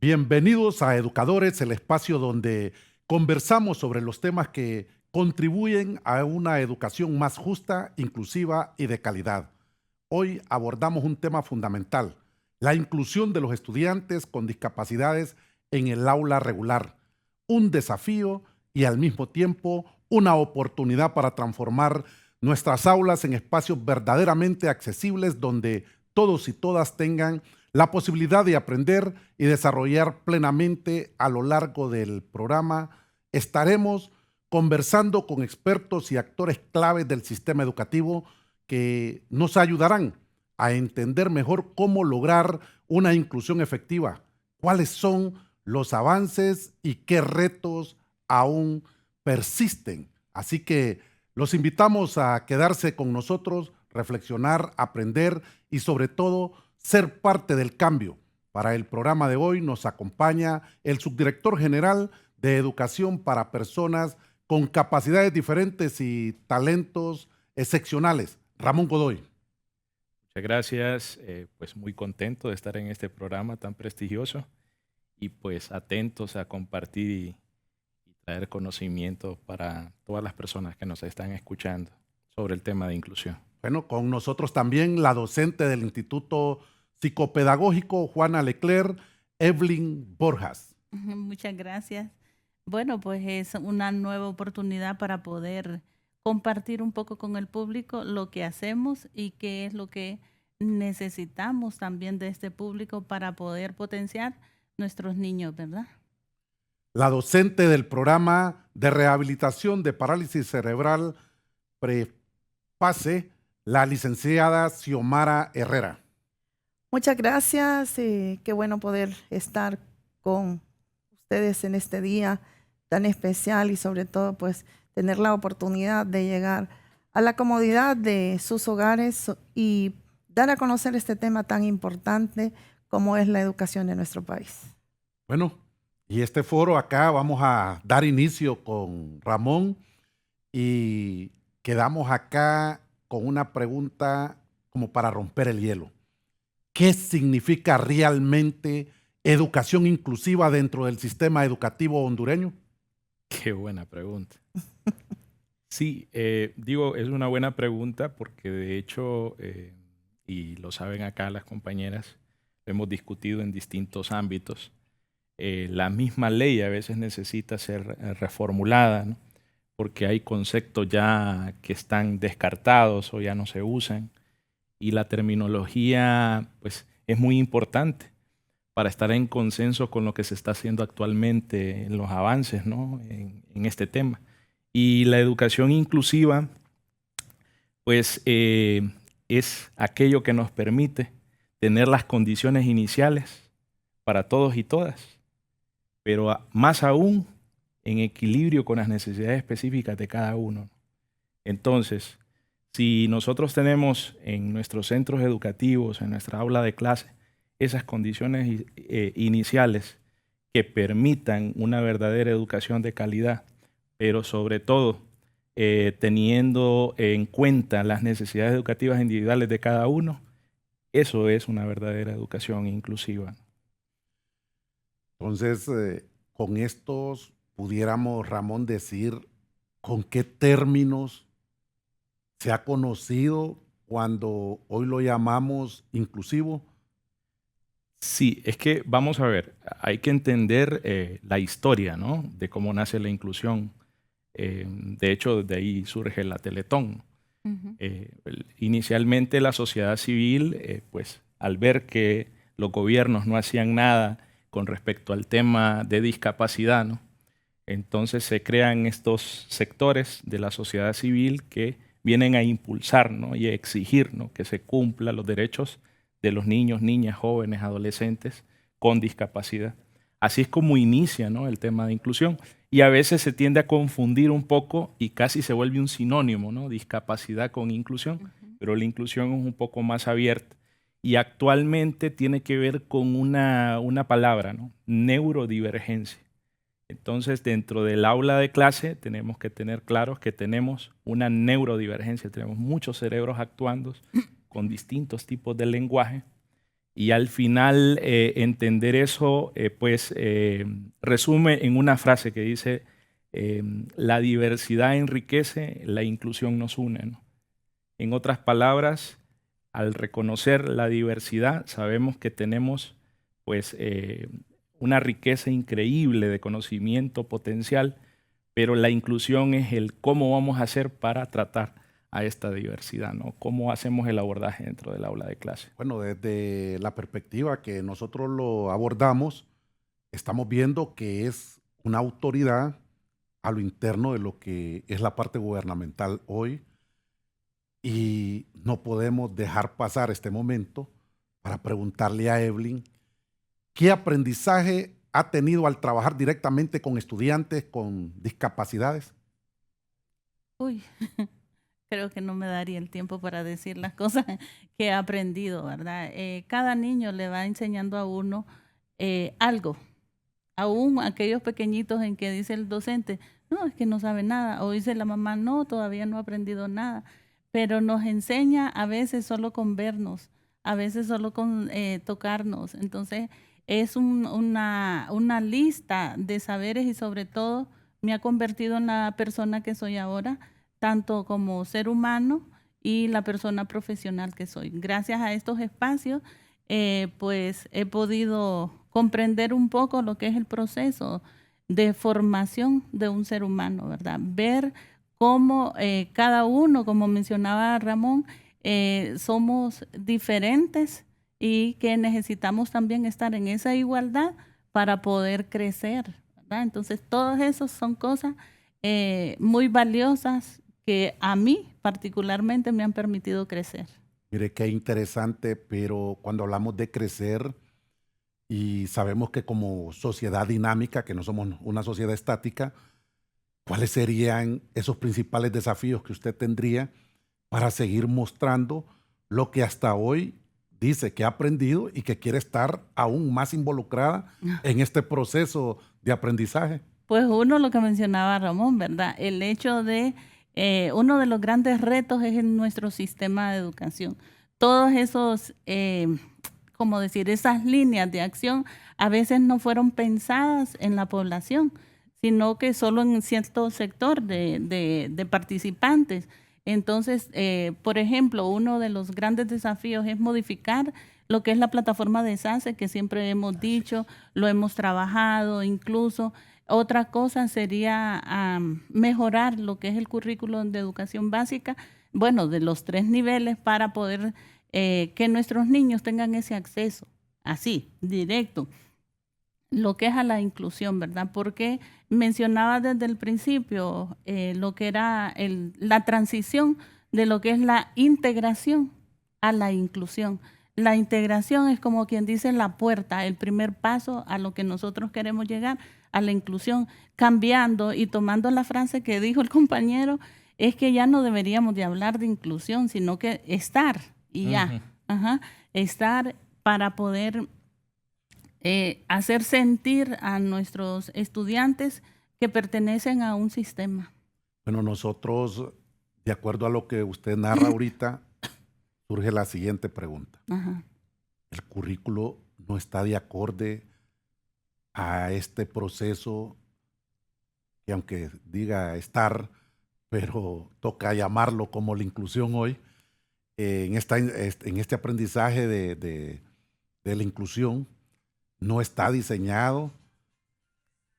Bienvenidos a Educadores, el espacio donde conversamos sobre los temas que contribuyen a una educación más justa, inclusiva y de calidad. Hoy abordamos un tema fundamental, la inclusión de los estudiantes con discapacidades en el aula regular, un desafío y al mismo tiempo una oportunidad para transformar nuestras aulas en espacios verdaderamente accesibles donde todos y todas tengan la posibilidad de aprender y desarrollar plenamente. A lo largo del programa estaremos conversando con expertos y actores claves del sistema educativo que nos ayudarán a entender mejor cómo lograr una inclusión efectiva, cuáles son los avances y qué retos aún persisten. Así que los invitamos a quedarse con nosotros, reflexionar, aprender y sobre todo ser parte del cambio. Para el programa de hoy nos acompaña el subdirector general de Educación para Personas con Capacidades Diferentes y Talentos Excepcionales, Ramón Godoy. Muchas gracias, pues muy contento de estar en este programa tan prestigioso y pues atentos a compartir y traer conocimiento para todas las personas que nos están escuchando sobre el tema de inclusión. Bueno, con nosotros también la docente del Instituto Psicopedagógico Juana Leclerc, Evelyn Borjas. Muchas gracias. Bueno, pues es una nueva oportunidad para poder compartir un poco con el público lo que hacemos y qué es lo que necesitamos también de este público para poder potenciar nuestros niños, ¿verdad? La docente del programa de rehabilitación de parálisis cerebral PREPACE, la licenciada Xiomara Herrera. Muchas gracias, qué bueno poder estar con ustedes en este día tan especial y sobre todo pues tener la oportunidad de llegar a la comodidad de sus hogares y dar a conocer este tema tan importante como es la educación de nuestro país. Bueno, y este foro acá vamos a dar inicio con Ramón y quedamos acá con una pregunta como para romper el hielo. ¿Qué significa realmente educación inclusiva dentro del sistema educativo hondureño? Qué buena pregunta. Sí, es una buena pregunta porque de hecho, y lo saben acá las compañeras, lo hemos discutido en distintos ámbitos. La misma ley a veces necesita ser reformulada, ¿no? Porque hay conceptos ya que están descartados o ya no se usan. Y la terminología pues, es muy importante para estar en consenso con lo que se está haciendo actualmente en los avances, ¿no? en este tema. Y la educación inclusiva pues, es aquello que nos permite tener las condiciones iniciales para todos y todas, pero más aún en equilibrio con las necesidades específicas de cada uno. Entonces, si nosotros tenemos en nuestros centros educativos, en nuestra aula de clase, esas condiciones iniciales que permitan una verdadera educación de calidad, pero sobre todo teniendo en cuenta las necesidades educativas individuales de cada uno, eso es una verdadera educación inclusiva. Entonces, con estos pudiéramos, Ramón, decir con qué términos se ha conocido cuando hoy lo llamamos inclusivo. Sí, es que vamos a ver, hay que entender la historia, ¿no? De cómo nace la inclusión. De hecho, de ahí surge la Teletón. Inicialmente la sociedad civil, pues al ver que los gobiernos no hacían nada con respecto al tema de discapacidad, ¿no? Entonces se crean estos sectores de la sociedad civil que vienen a impulsar, ¿no? Y a exigir, ¿no? Que se cumplan los derechos de los niños, niñas, jóvenes, adolescentes con discapacidad. Así es como inicia, ¿no? El tema de inclusión. Y a veces se tiende a confundir un poco y casi se vuelve un sinónimo, ¿no? Discapacidad con inclusión, pero la inclusión es un poco más abierta. Y actualmente tiene que ver con una palabra, ¿no? Neurodivergencia. Entonces, dentro del aula de clase tenemos que tener claros que tenemos una neurodivergencia, tenemos muchos cerebros actuando con distintos tipos de lenguaje Y al final entender eso, resume en una frase que dice, la diversidad enriquece, la inclusión nos une, ¿no? En otras palabras, al reconocer la diversidad, sabemos que tenemos pues, una riqueza increíble de conocimiento potencial, pero la inclusión es el cómo vamos a hacer para tratar a esta diversidad, ¿no? ¿Cómo hacemos el abordaje dentro del aula de clase? Bueno, desde la perspectiva que nosotros lo abordamos, estamos viendo que es una autoridad a lo interno de lo que es la parte gubernamental hoy, y no podemos dejar pasar este momento para preguntarle a Evelyn qué aprendizaje ha tenido al trabajar directamente con estudiantes con discapacidades. Uy, creo que no me daría el tiempo para decir las cosas que he aprendido, ¿verdad? Cada niño le va enseñando a uno algo. Aún aquellos pequeñitos en que dice el docente, no, es que no sabe nada, o dice la mamá, no, todavía no ha aprendido nada, pero nos enseña a veces solo con vernos, a veces solo con tocarnos. Entonces, es una lista de saberes y sobre todo me ha convertido en la persona que soy ahora, tanto como ser humano y la persona profesional que soy. Gracias a estos espacios, pues he podido comprender un poco lo que es el proceso de formación de un ser humano, ¿verdad? Ver cómo cada uno, como mencionaba Ramón, somos diferentes y que necesitamos también estar en esa igualdad para poder crecer, ¿verdad? Entonces, todas esas son cosas muy valiosas que a mí particularmente me han permitido crecer. Mire, qué interesante, pero cuando hablamos de crecer y sabemos que como sociedad dinámica, que no somos una sociedad estática, ¿cuáles serían esos principales desafíos que usted tendría para seguir mostrando lo que hasta hoy dice que ha aprendido y que quiere estar aún más involucrada en este proceso de aprendizaje? Pues uno, lo que mencionaba Ramón, ¿verdad? El hecho de, uno de los grandes retos es en nuestro sistema de educación. Todos esos, como decir, esas líneas de acción a veces no fueron pensadas en la población, sino que solo en cierto sector de participantes. Entonces, por ejemplo, uno de los grandes desafíos es modificar lo que es la plataforma de SACE, que siempre hemos dicho, lo hemos trabajado incluso. Otra cosa sería mejorar lo que es el currículo de educación básica, bueno, de los 3 niveles para poder que nuestros niños tengan ese acceso, así, directo. Lo que es a la inclusión, ¿verdad? Porque mencionaba desde el principio lo que era la transición de lo que es la integración a la inclusión. La integración es como quien dice la puerta, el primer paso a lo que nosotros queremos llegar, a la inclusión, cambiando y tomando la frase que dijo el compañero, es que ya no deberíamos de hablar de inclusión, sino que estar y ya, estar para poder hacer sentir a nuestros estudiantes que pertenecen a un sistema. Bueno, nosotros, de acuerdo a lo que usted narra ahorita, surge la siguiente pregunta. El currículo no está de acorde a este proceso que, aunque diga estar, pero toca llamarlo como la inclusión hoy, en este aprendizaje de la inclusión, no está diseñado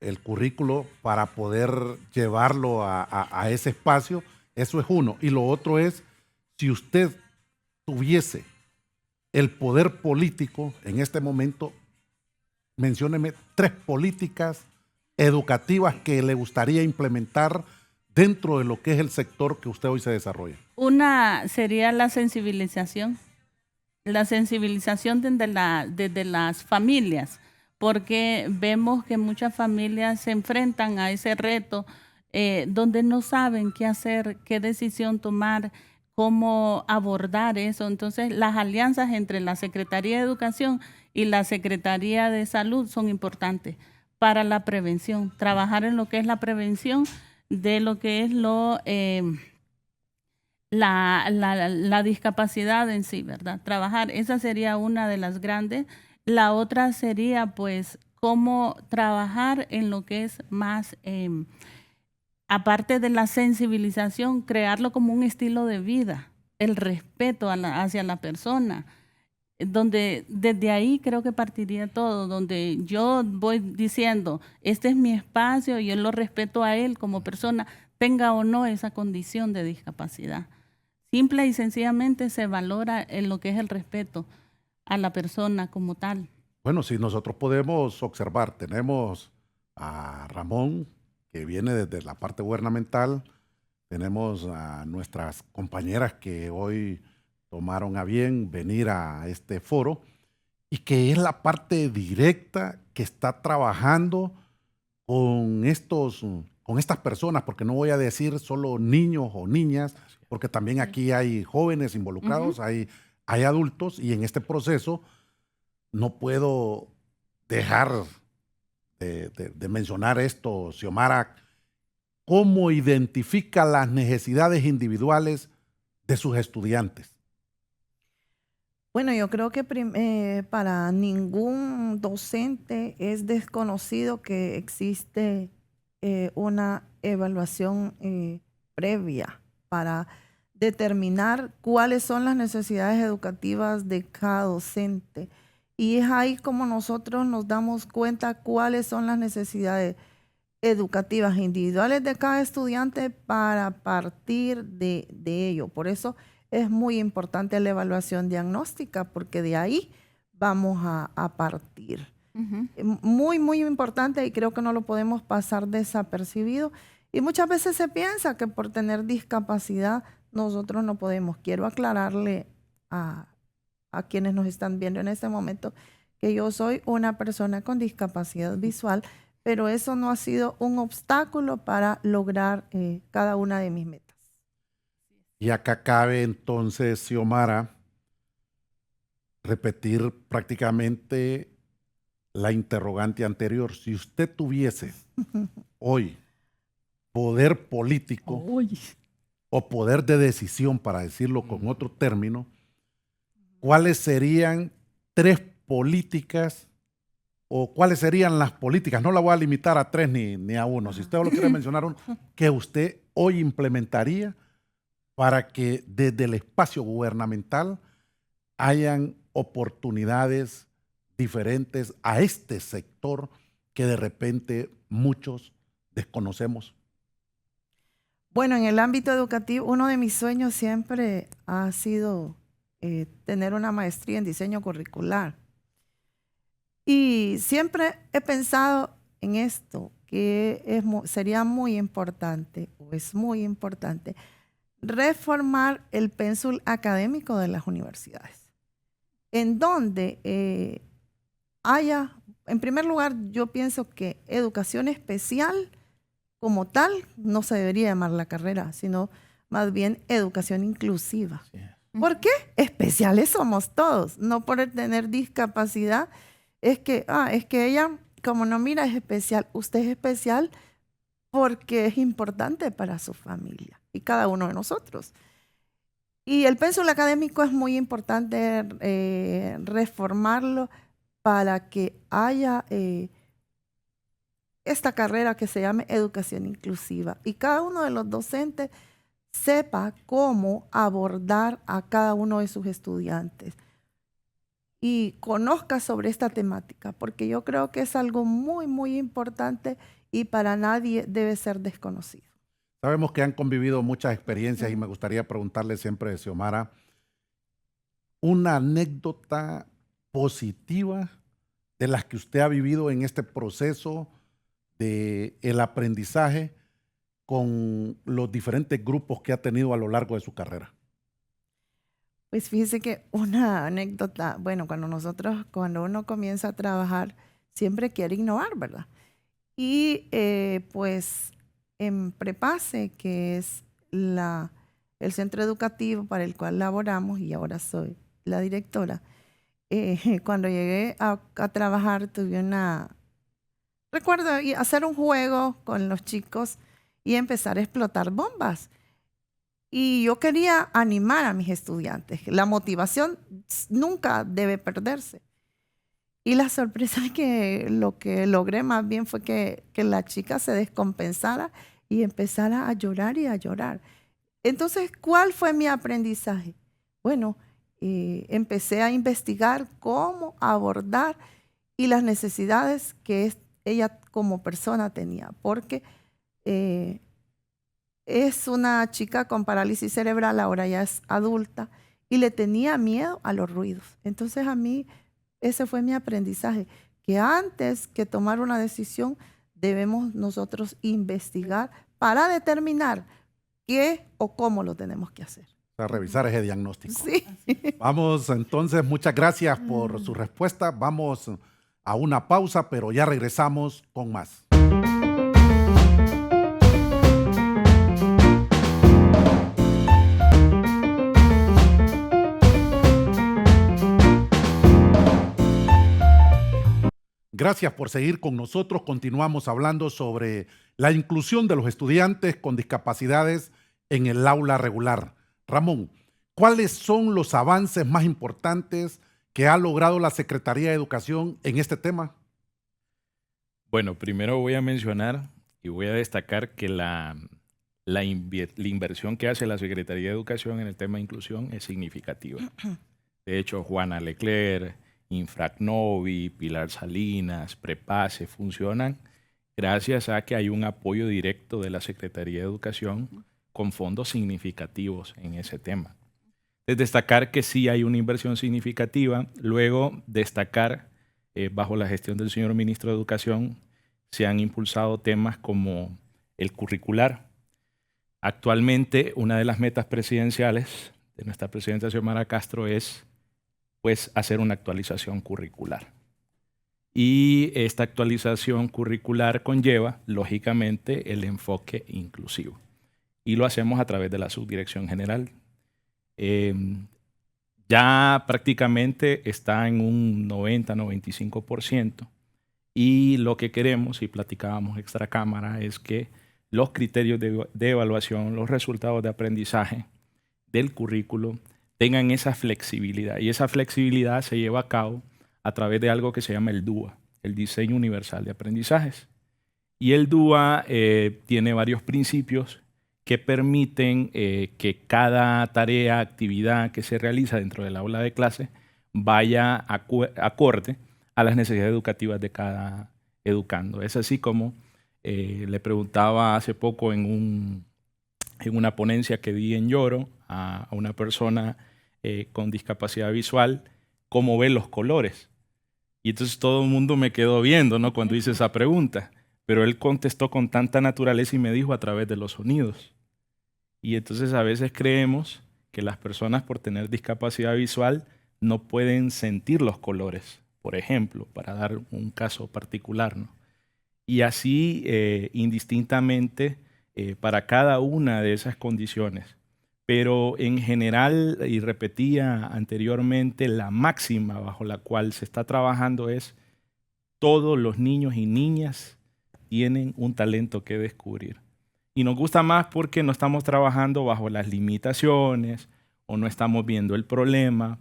el currículo para poder llevarlo a ese espacio. Eso es uno. Y lo otro es, si usted tuviese el poder político en este momento, mencióneme 3 políticas educativas que le gustaría implementar dentro de lo que es el sector que usted hoy se desarrolla. Una sería la sensibilización desde las familias, porque vemos que muchas familias se enfrentan a ese reto donde no saben qué hacer, qué decisión tomar, cómo abordar eso. Entonces, las alianzas entre la Secretaría de Educación y la Secretaría de Salud son importantes para la prevención, trabajar en lo que es la prevención de lo que es la discapacidad en sí, ¿verdad? Trabajar, esa sería una de las grandes. La otra sería, pues, cómo trabajar en lo que es más, aparte de la sensibilización, crearlo como un estilo de vida, el respeto hacia la persona, donde desde ahí creo que partiría todo, donde yo voy diciendo, este es mi espacio, yo lo respeto a él como persona, tenga o no esa condición de discapacidad. Simple y sencillamente se valora en lo que es el respeto a la persona como tal. Bueno, si nosotros podemos observar, tenemos a Ramón, que viene desde la parte gubernamental, tenemos a nuestras compañeras que hoy tomaron a bien venir a este foro y que es la parte directa que está trabajando con estas personas, porque no voy a decir solo niños o niñas, porque también aquí hay jóvenes involucrados, hay adultos, y en este proceso no puedo dejar de mencionar esto, Xiomara, cómo identifica las necesidades individuales de sus estudiantes. Bueno, yo creo que para ningún docente es desconocido que existe una evaluación previa para determinar cuáles son las necesidades educativas de cada docente. Y es ahí como nosotros nos damos cuenta cuáles son las necesidades educativas individuales de cada estudiante para partir de ello. Por eso es muy importante la evaluación diagnóstica, porque de ahí vamos a partir. Muy, muy importante, y creo que no lo podemos pasar desapercibido. Y muchas veces se piensa que por tener discapacidad nosotros no podemos. Quiero aclararle a quienes nos están viendo en este momento que yo soy una persona con discapacidad visual, pero eso no ha sido un obstáculo para lograr cada una de mis metas. Y acá cabe entonces, Xiomara, repetir prácticamente la interrogante anterior. Si usted tuviese hoy poder político o poder de decisión, para decirlo con otro término, ¿cuáles serían 3 políticas o cuáles serían las políticas? No la voy a limitar a 3 ni a 1. Si usted lo quiere mencionar, que usted hoy implementaría para que desde el espacio gubernamental hayan oportunidades diferentes a este sector que de repente muchos desconocemos. Bueno, en el ámbito educativo, uno de mis sueños siempre ha sido tener una maestría en diseño curricular. Y siempre he pensado en esto, que sería muy importante, o es muy importante, reformar el pénsul académico de las universidades, en donde haya, en primer lugar, yo pienso que educación especial como tal no se debería llamar la carrera, sino más bien educación inclusiva. Sí. ¿Por qué? Especiales somos todos, no por tener discapacidad. Es que ella, como no mira, es especial. Usted es especial porque es importante para su familia y cada uno de nosotros. Y el pénsul académico es muy importante reformarlo para que haya esta carrera que se llame educación inclusiva y cada uno de los docentes sepa cómo abordar a cada uno de sus estudiantes y conozca sobre esta temática, porque yo creo que es algo muy, muy importante y para nadie debe ser desconocido. Sabemos que han convivido muchas experiencias y me gustaría preguntarle siempre, Xiomara, una anécdota positiva de las que usted ha vivido en este proceso del aprendizaje con los diferentes grupos que ha tenido a lo largo de su carrera. Pues fíjese que una anécdota, bueno, cuando uno comienza a trabajar, siempre quiere innovar, ¿verdad? Y pues en Prepase, que es el centro educativo para el cual laboramos, y ahora soy la directora, cuando llegué a trabajar recuerdo hacer un juego con los chicos y empezar a explotar bombas. Y yo quería animar a mis estudiantes. La motivación nunca debe perderse. Y la sorpresa es que lo que logré más bien fue que la chica se descompensara y empezara a llorar y a llorar. Entonces, ¿cuál fue mi aprendizaje? Bueno, empecé a investigar cómo abordar y las necesidades que ella como persona tenía, porque es una chica con parálisis cerebral, ahora ya es adulta, y le tenía miedo a los ruidos. Entonces a mí ese fue mi aprendizaje, que antes que tomar una decisión debemos nosotros investigar para determinar qué o cómo lo tenemos que hacer. O sea, revisar ese diagnóstico. Sí. Vamos entonces, muchas gracias por su respuesta. Vamos a una pausa, pero ya regresamos con más. Gracias por seguir con nosotros. Continuamos hablando sobre la inclusión de los estudiantes con discapacidades en el aula regular. Ramón, ¿cuáles son los avances más importantes que ha logrado la Secretaría de Educación en este tema? Bueno, primero voy a mencionar y voy a destacar que la inversión que hace la Secretaría de Educación en el tema de inclusión es significativa. De hecho, Juana Leclerc, Infracnovi, Pilar Salinas, Prepase funcionan gracias a que hay un apoyo directo de la Secretaría de Educación con fondos significativos en ese tema. Es destacar que sí hay una inversión significativa. Luego, destacar, bajo la gestión del señor Ministro de Educación, se han impulsado temas como el curricular. Actualmente, una de las metas presidenciales de nuestra presidenta Xiomara Castro es pues hacer una actualización curricular. Y esta actualización curricular conlleva, lógicamente, el enfoque inclusivo. Y lo hacemos a través de la Subdirección General. Ya prácticamente está en un 90-95%. Y lo que queremos, y platicábamos extra cámara, es que los criterios de evaluación, los resultados de aprendizaje del currículo tengan esa flexibilidad. Y esa flexibilidad se lleva a cabo a través de algo que se llama el DUA, el Diseño Universal de Aprendizajes. Y el DUA tiene varios principios que permiten que cada tarea, actividad que se realiza dentro del aula de clase vaya acorde a las necesidades educativas de cada educando. Es así como le preguntaba hace poco en una ponencia que di en Lloro a una persona con discapacidad visual cómo ve los colores. Y entonces todo el mundo me quedó viendo, ¿no?, cuando hice esa pregunta. Pero él contestó con tanta naturaleza y me dijo a través de los sonidos. Y entonces a veces creemos que las personas por tener discapacidad visual no pueden sentir los colores, por ejemplo, para dar un caso particular, ¿no? Y así indistintamente para cada una de esas condiciones. Pero en general, y repetía anteriormente, la máxima bajo la cual se está trabajando es todos los niños y niñas tienen un talento que descubrir. Y nos gusta más porque no estamos trabajando bajo las limitaciones o no estamos viendo el problema,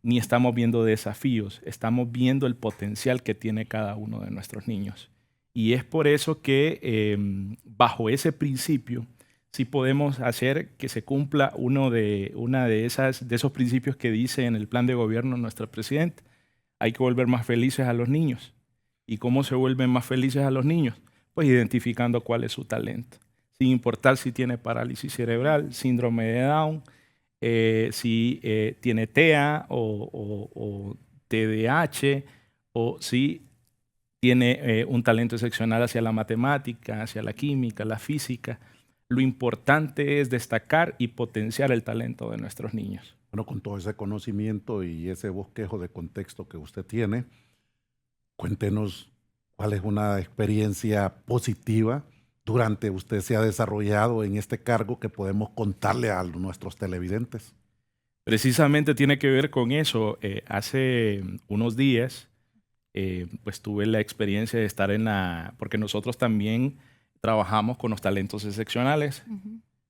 ni estamos viendo desafíos, estamos viendo el potencial que tiene cada uno de nuestros niños. Y es por eso que bajo ese principio sí podemos hacer que se cumpla uno de esos principios que dice en el plan de gobierno nuestro presidente. Hay que volver más felices a los niños. ¿Y cómo se vuelven más felices a los niños? Pues identificando cuál es su talento. Sin importar si tiene parálisis cerebral, síndrome de Down, si tiene TEA o TDAH, o si tiene un talento excepcional hacia la matemática, hacia la química, la física. Lo importante es destacar y potenciar el talento de nuestros niños. Bueno, con todo ese conocimiento y ese bosquejo de contexto que usted tiene, cuéntenos cuál es una experiencia positiva durante usted se ha desarrollado en este cargo que podemos contarle a nuestros televidentes. Precisamente tiene que ver con eso. Hace unos días pues tuve la experiencia de estar porque nosotros también trabajamos con los talentos excepcionales.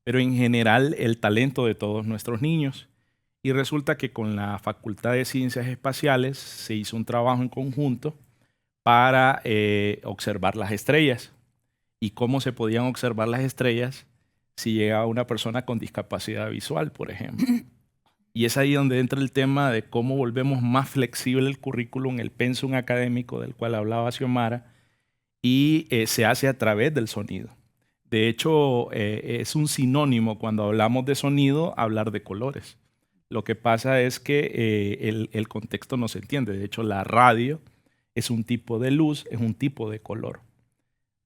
pero en general el talento de todos nuestros niños. Y resulta que con la Facultad de Ciencias Espaciales se hizo un trabajo en conjunto para observar las estrellas. ¿Y cómo se podían observar las estrellas si llegaba una persona con discapacidad visual, por ejemplo? Y es ahí donde entra el tema de cómo volvemos más flexible el currículum, el pensum académico del cual hablaba Xiomara, y se hace a través del sonido. De hecho, es un sinónimo cuando hablamos de sonido, hablar de colores. Lo que pasa es que el contexto no se entiende. De hecho, la radio es un tipo de luz, es un tipo de color.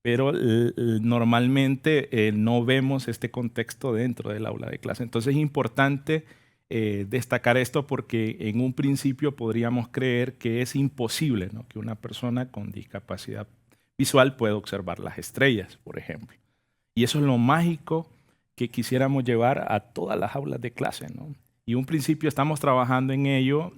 Pero normalmente no vemos este contexto dentro del aula de clase. Entonces es importante destacar esto porque en un principio podríamos creer que es imposible, ¿no?, que una persona con discapacidad visual pueda observar las estrellas, por ejemplo. Y eso es lo mágico que quisiéramos llevar a todas las aulas de clase, ¿no? Y en un principio estamos trabajando en ello.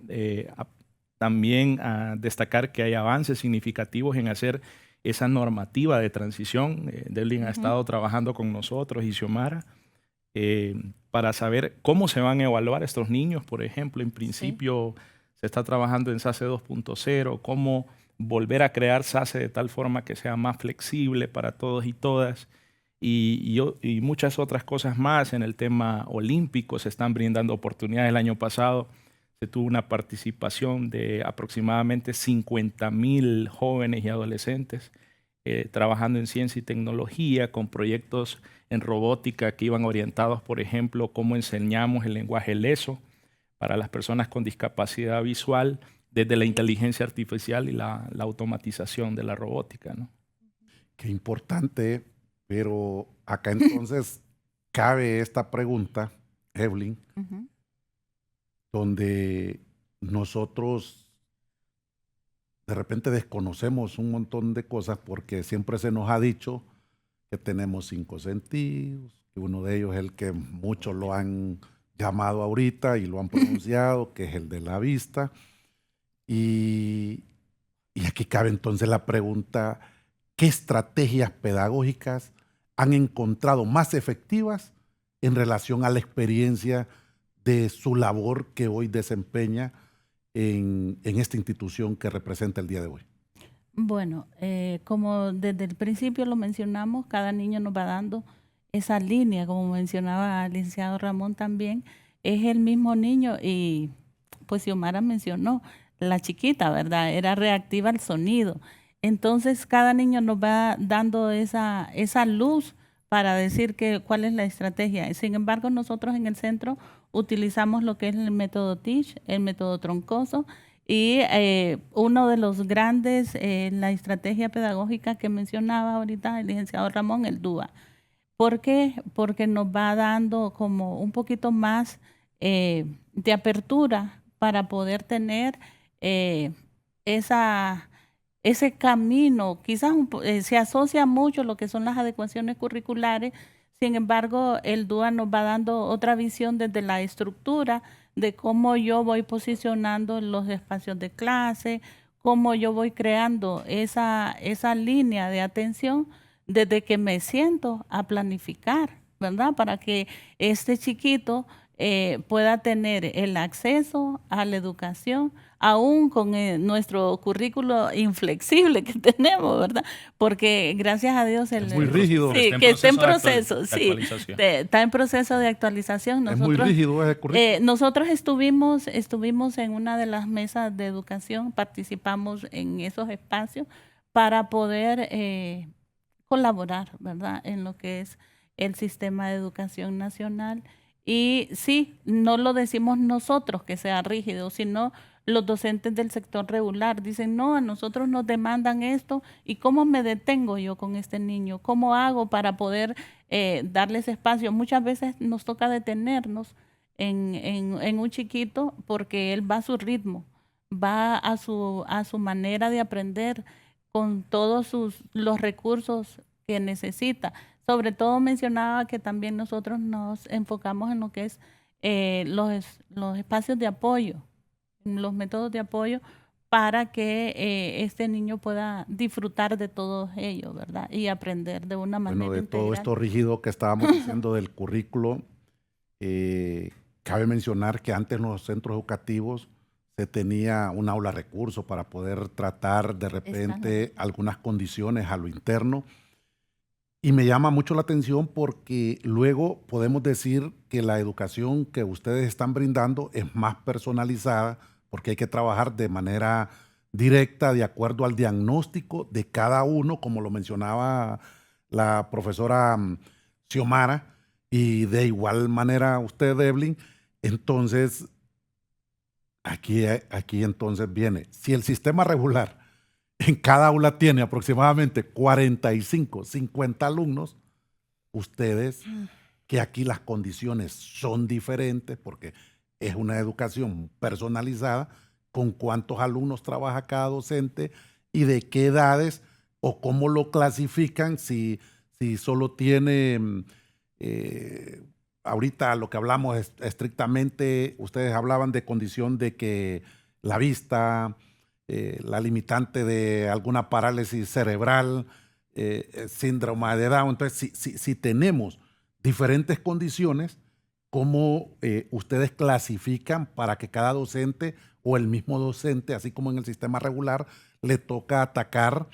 También a destacar que hay avances significativos en hacer esa normativa de transición. Devlin ha estado trabajando con nosotros y Xiomara para saber cómo se van a evaluar estos niños. Por ejemplo, en principio se está trabajando en SACE 2.0, cómo volver a crear SACE de tal forma que sea más flexible para todos y todas. Y muchas otras cosas más. En el tema olímpico se están brindando oportunidades. El año pasado se tuvo una participación de aproximadamente 50,000 jóvenes y adolescentes trabajando en ciencia y tecnología con proyectos en robótica que iban orientados, por ejemplo, cómo enseñamos el lenguaje LESO para las personas con discapacidad visual desde la inteligencia artificial y la automatización de la robótica, ¿no? Qué importante, pero acá entonces cabe esta pregunta, Evelyn, donde nosotros de repente desconocemos un montón de cosas porque siempre se nos ha dicho que tenemos 5 sentidos, que uno de ellos es el que muchos lo han llamado ahorita y lo han pronunciado, que es el de la vista. Y aquí cabe entonces la pregunta, ¿qué estrategias pedagógicas han encontrado más efectivas en relación a la experiencia de su labor que hoy desempeña en esta institución que representa el día de hoy? Bueno, como desde el principio lo mencionamos, cada niño nos va dando esa línea, como mencionaba el licenciado Ramón también, es el mismo niño y pues Xiomara mencionó, la chiquita, ¿verdad? Era reactiva al sonido. Entonces cada niño nos va dando esa luz para decir cuál es la estrategia. Sin embargo, nosotros en el centro utilizamos lo que es el método TEACH, el método troncoso, y uno de los grandes, la estrategia pedagógica que mencionaba ahorita el licenciado Ramón, el DUA. ¿Por qué? Porque nos va dando como un poquito más de apertura para poder tener ese camino. Quizás se asocia mucho lo que son las adecuaciones curriculares. Sin embargo, el DUA nos va dando otra visión desde la estructura de cómo yo voy posicionando los espacios de clase, cómo yo voy creando esa línea de atención desde que me siento a planificar, ¿verdad? Para que este chiquito pueda tener el acceso a la educación, aún con nuestro currículo inflexible que tenemos, ¿verdad? Porque gracias a Dios es muy rígido. Sí, que está en proceso, sí, está en proceso de actualización. Nosotros, es muy rígido ese currículo. Nosotros estuvimos en una de las mesas de educación, participamos en esos espacios para poder colaborar, ¿verdad?, en lo que es el sistema de educación nacional. Y sí, no lo decimos nosotros que sea rígido, sino los docentes del sector regular dicen, no, a nosotros nos demandan esto, ¿y cómo me detengo yo con este niño? ¿Cómo hago para poder darles espacio? Muchas veces nos toca detenernos en un chiquito porque él va a su ritmo, va a su manera de aprender con todos los recursos que necesita. Sobre todo mencionaba que también nosotros nos enfocamos en lo que es los espacios de apoyo, los métodos de apoyo, para que este niño pueda disfrutar de todo ello, ¿verdad? Y aprender de una manera Bueno, de todo integral. esto rígido que estábamos diciendo del currículo, cabe mencionar que antes en los centros educativos se tenía un aula recurso para poder tratar de repente algunas condiciones a lo interno. Y me llama mucho la atención porque luego podemos decir que la educación que ustedes están brindando es más personalizada porque hay que trabajar de manera directa de acuerdo al diagnóstico de cada uno, como lo mencionaba la profesora Xiomara, y de igual manera usted, Evelyn. Entonces, aquí entonces viene, si el sistema regular en cada aula tiene aproximadamente 45, 50 alumnos, ustedes, que aquí las condiciones son diferentes porque es una educación personalizada, con cuántos alumnos trabaja cada docente y de qué edades o cómo lo clasifican, si solo tiene, ahorita lo que hablamos es estrictamente, ustedes hablaban de condición de que la vista, la limitante de alguna parálisis cerebral, síndrome de Down. Entonces, si tenemos diferentes condiciones, ¿cómo ustedes clasifican para que cada docente o el mismo docente, así como en el sistema regular, le toca atacar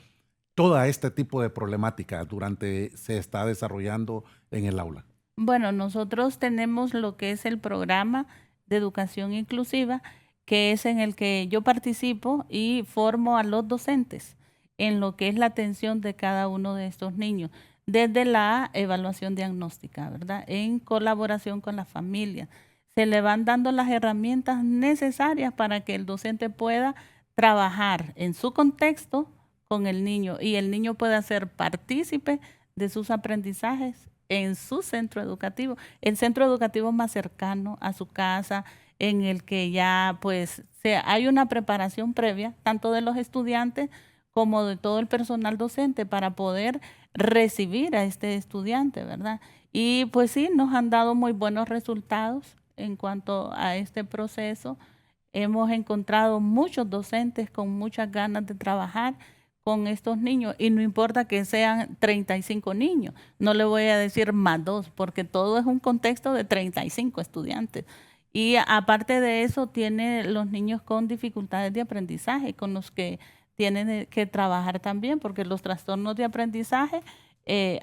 todo este tipo de problemáticas durante se está desarrollando en el aula? Bueno, nosotros tenemos lo que es el programa de educación inclusiva, que es en el que yo participo y formo a los docentes en lo que es la atención de cada uno de estos niños, desde la evaluación diagnóstica, ¿verdad? En colaboración con la familia. Se le van dando las herramientas necesarias para que el docente pueda trabajar en su contexto con el niño y el niño pueda ser partícipe de sus aprendizajes en su centro educativo, el centro educativo más cercano a su casa, en el que ya pues hay una preparación previa, tanto de los estudiantes como de todo el personal docente para poder recibir a este estudiante, ¿verdad? Y pues sí, nos han dado muy buenos resultados en cuanto a este proceso. Hemos encontrado muchos docentes con muchas ganas de trabajar con estos niños y no importa que sean 35 niños, no le voy a decir más 2 porque todo es un contexto de 35 estudiantes. Y aparte de eso, tiene los niños con dificultades de aprendizaje, con los que tienen que trabajar también, porque los trastornos de aprendizaje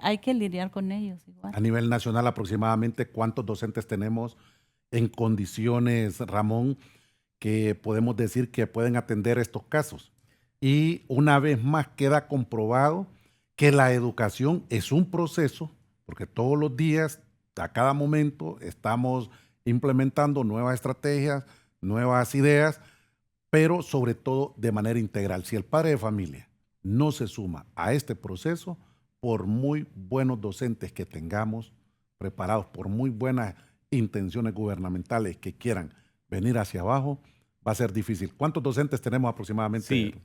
hay que lidiar con ellos igual. A nivel nacional, aproximadamente, ¿cuántos docentes tenemos en condiciones, Ramón, que podemos decir que pueden atender estos casos? Y una vez más queda comprobado que la educación es un proceso, porque todos los días, a cada momento, estamos implementando nuevas estrategias, nuevas ideas, pero sobre todo de manera integral. Si el padre de familia no se suma a este proceso, por muy buenos docentes que tengamos preparados, por muy buenas intenciones gubernamentales que quieran venir hacia abajo, va a ser difícil. ¿Cuántos docentes tenemos aproximadamente? Sí,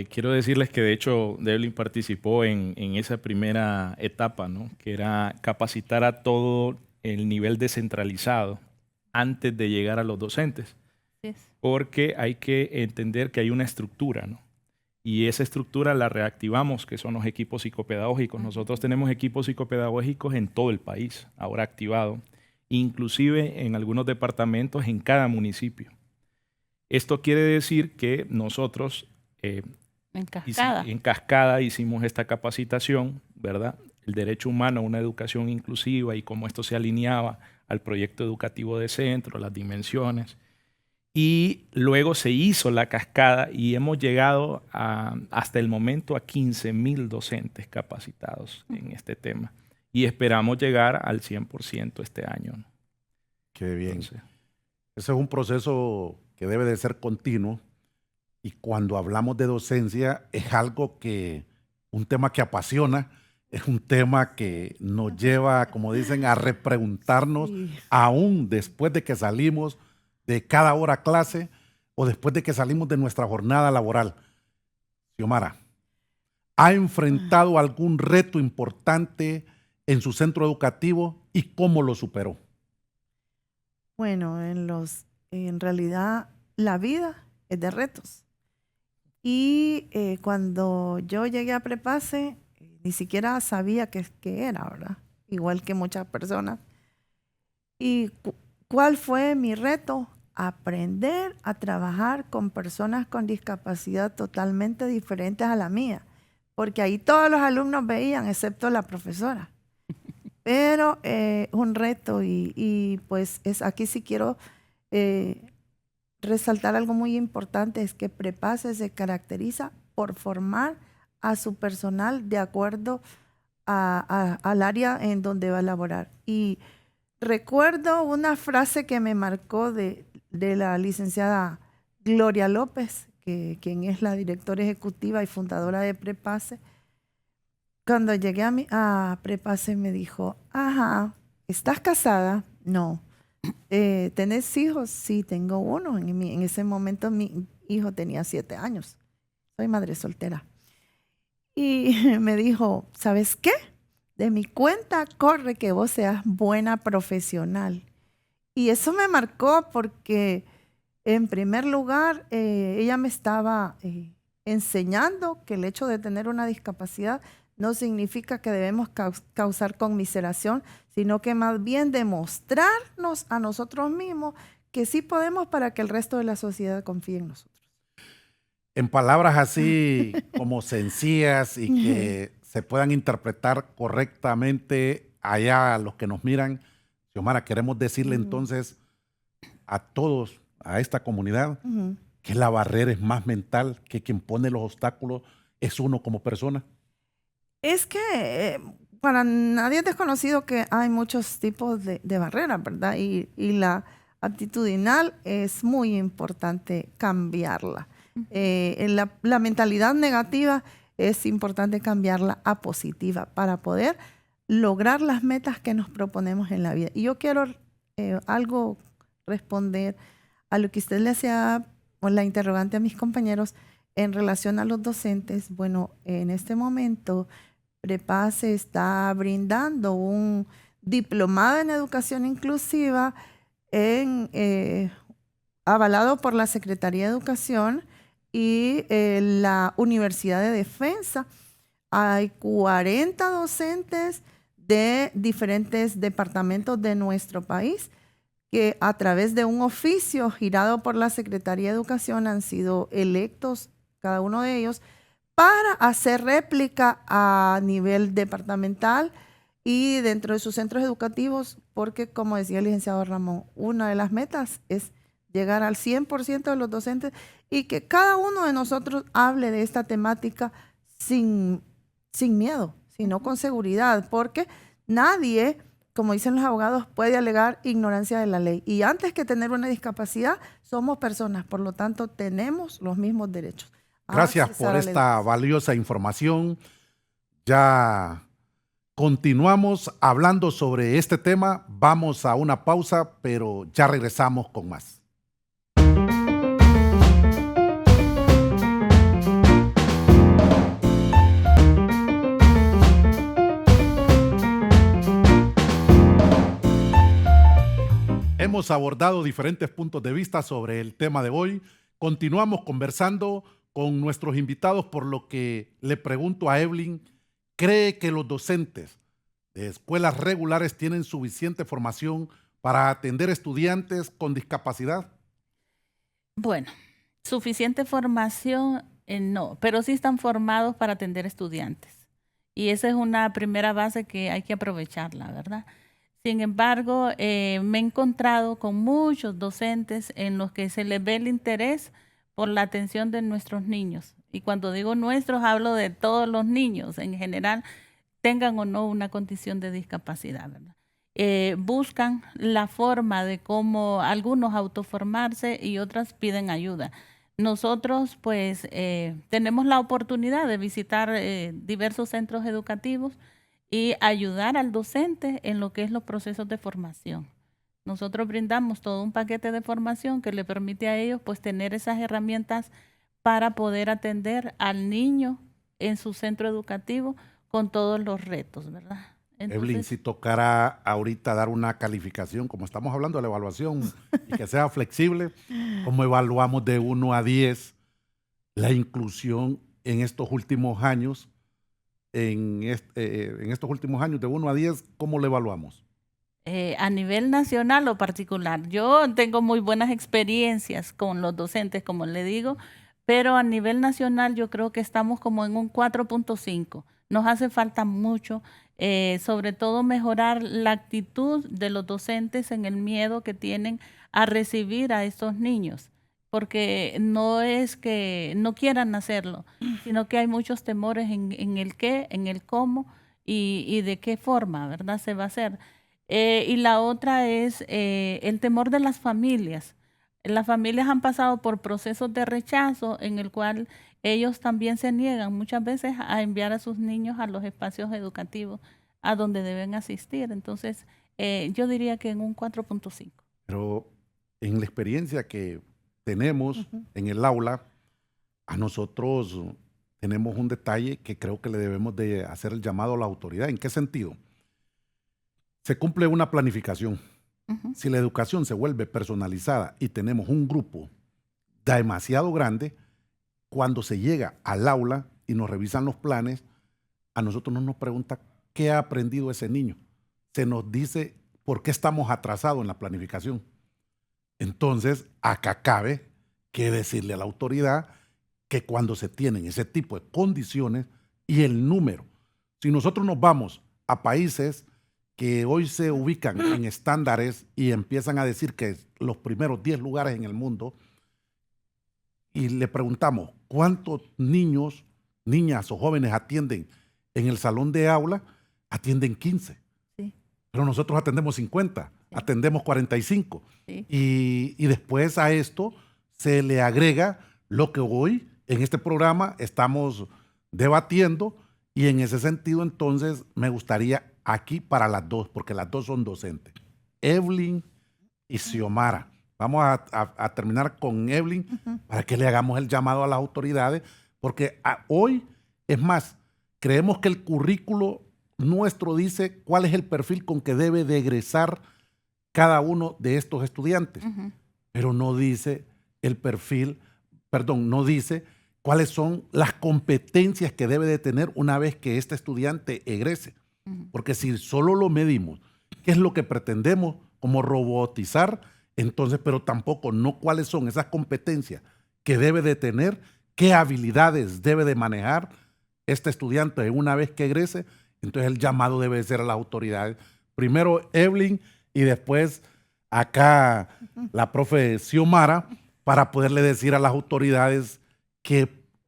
quiero decirles que de hecho Devlin participó en esa primera etapa, ¿no? Que era capacitar a todo el nivel descentralizado antes de llegar a los docentes. Sí. Porque hay que entender que hay una estructura, ¿no? Y esa estructura la reactivamos, que son los equipos psicopedagógicos. Nosotros tenemos equipos psicopedagógicos en todo el país, ahora activado, inclusive en algunos departamentos en cada municipio. Esto quiere decir que nosotros en cascada hicimos esta capacitación, ¿verdad? El derecho humano a una educación inclusiva y cómo esto se alineaba al proyecto educativo de centro, las dimensiones. Y luego se hizo la cascada y hemos llegado hasta el momento a 15,000 docentes capacitados en este tema. Y esperamos llegar al 100% este año, ¿no? Qué bien. Entonces, ese es un proceso que debe de ser continuo. Y cuando hablamos de docencia es algo que, un tema que apasiona, es un tema que nos lleva, como dicen, a repreguntarnos, aún después de que salimos de cada hora clase o después de que salimos de nuestra jornada laboral. Xiomara, ¿ha enfrentado algún reto importante en su centro educativo y cómo lo superó? Bueno, en realidad la vida es de retos. Y cuando yo llegué a Prepase, ni siquiera sabía qué era, ¿verdad? Igual que muchas personas. ¿Y cuál fue mi reto? Aprender a trabajar con personas con discapacidad totalmente diferentes a la mía, porque ahí todos los alumnos veían, excepto la profesora. Pero un reto y pues aquí sí quiero resaltar algo muy importante, es que Prepase se caracteriza por formar a su personal de acuerdo al área en donde va a laborar. Y recuerdo una frase que me marcó de la licenciada Gloria López, quien es la directora ejecutiva y fundadora de Prepase. Cuando llegué a Prepase me dijo, ajá, ¿estás casada? No. ¿Tenés hijos? Sí, tengo uno. En ese momento mi hijo tenía 7 años. Soy madre soltera. Y me dijo, ¿sabes qué? De mi cuenta corre que vos seas buena profesional. Y eso me marcó porque, en primer lugar, ella me estaba enseñando que el hecho de tener una discapacidad no significa que debemos causar conmiseración, sino que más bien demostrarnos a nosotros mismos que sí podemos para que el resto de la sociedad confíe en nosotros. En palabras así como sencillas y que se puedan interpretar correctamente allá a los que nos miran, Xiomara, queremos decirle entonces a todos, a esta comunidad, que la barrera es más mental, que quien pone los obstáculos es uno como persona. Es que para nadie es desconocido que hay muchos tipos de barreras, ¿verdad? Y la actitudinal es muy importante cambiarla. La mentalidad negativa es importante cambiarla a positiva para poder lograr las metas que nos proponemos en la vida. Y yo quiero algo responder a lo que usted le hacía o la interrogante a mis compañeros en relación a los docentes. Bueno, en este momento Prepase está brindando un diplomado en educación inclusiva avalado por la Secretaría de Educación y la Universidad de Defensa. Hay 40 docentes de diferentes departamentos de nuestro país que a través de un oficio girado por la Secretaría de Educación han sido electos, cada uno de ellos, para hacer réplica a nivel departamental y dentro de sus centros educativos, porque como decía el licenciado Ramón, una de las metas es llegar al 100% de los docentes y que cada uno de nosotros hable de esta temática sin miedo, sino con seguridad, porque nadie, como dicen los abogados, puede alegar ignorancia de la ley. Y antes que tener una discapacidad, somos personas, por lo tanto, tenemos los mismos derechos. Gracias por esta valiosa información. Ya continuamos hablando sobre este tema. Vamos a una pausa, pero ya regresamos con más. Hemos abordado diferentes puntos de vista sobre el tema de hoy. Continuamos conversando con nuestros invitados, por lo que le pregunto a Evelyn, ¿cree que los docentes de escuelas regulares tienen suficiente formación para atender estudiantes con discapacidad? Bueno, suficiente formación no, pero sí están formados para atender estudiantes. Y esa es una primera base que hay que aprovecharla, ¿verdad? Sin embargo, me he encontrado con muchos docentes en los que se les ve el interés por la atención de nuestros niños. Y cuando digo nuestros, hablo de todos los niños en general, tengan o no una condición de discapacidad, ¿verdad? Buscan la forma de cómo algunos autoformarse y otras piden ayuda. Nosotros, pues, tenemos la oportunidad de visitar diversos centros educativos y ayudar al docente en lo que es los procesos de formación. Nosotros brindamos todo un paquete de formación que le permite a ellos pues tener esas herramientas para poder atender al niño en su centro educativo con todos los retos, ¿verdad? Entonces, Evelyn, si tocara ahorita dar una calificación, como estamos hablando de la evaluación, y que sea flexible, ¿cómo evaluamos de 1 a 10 la inclusión en estos últimos años, en estos últimos años de 1 a 10, ¿cómo lo evaluamos? A nivel nacional o particular, yo tengo muy buenas experiencias con los docentes, como le digo, pero a nivel nacional yo creo que estamos como en un 4.5. Nos hace falta mucho, sobre todo mejorar la actitud de los docentes en el miedo que tienen a recibir a estos niños, porque no es que no quieran hacerlo, sino que hay muchos temores en el qué, en el cómo y de qué forma, ¿verdad? Se va a hacer. Y la otra es el temor de las familias. Las familias han pasado por procesos de rechazo en el cual ellos también se niegan muchas veces a enviar a sus niños a los espacios educativos a donde deben asistir. Entonces, yo diría que en un 4.5. Pero en la experiencia que tenemos en el aula, a nosotros tenemos un detalle que creo que le debemos de hacer el llamado a la autoridad. ¿En qué sentido? Se cumple una planificación. Ujú. Si la educación se vuelve personalizada y tenemos un grupo demasiado grande, cuando se llega al aula y nos revisan los planes, a nosotros no nos pregunta qué ha aprendido ese niño. Se nos dice por qué estamos atrasados en la planificación. Entonces, acá cabe que decirle a la autoridad que cuando se tienen ese tipo de condiciones y el número, si nosotros nos vamos a países que hoy se ubican en estándares y empiezan a decir que los primeros 10 lugares en el mundo, y le preguntamos cuántos niños, niñas o jóvenes atienden en el salón de aula, atienden 15. Sí, Pero nosotros atendemos 50, Sí. atendemos 45. sí. Y después a esto se le agrega lo que hoy en este programa estamos debatiendo, y en ese sentido entonces me gustaría aquí para las dos, porque las dos son docentes, Evelyn y Xiomara. Vamos a terminar con Evelyn para que le hagamos el llamado a las autoridades, porque hoy, es más, creemos que el currículo nuestro dice cuál es el perfil con que debe de egresar cada uno de estos estudiantes, Ujú. pero no dice el perfil, perdón, no dice cuáles son las competencias que debe de tener una vez que este estudiante egrese. Ujú. Porque si solo lo medimos, qué es lo que pretendemos como robotizar, entonces, pero tampoco no cuáles son esas competencias que debe de tener, qué habilidades debe de manejar este estudiante una vez que egrese, entonces el llamado debe ser a las autoridades. Primero Evelyn y después acá la profe Xiomara, para poderle decir a las autoridades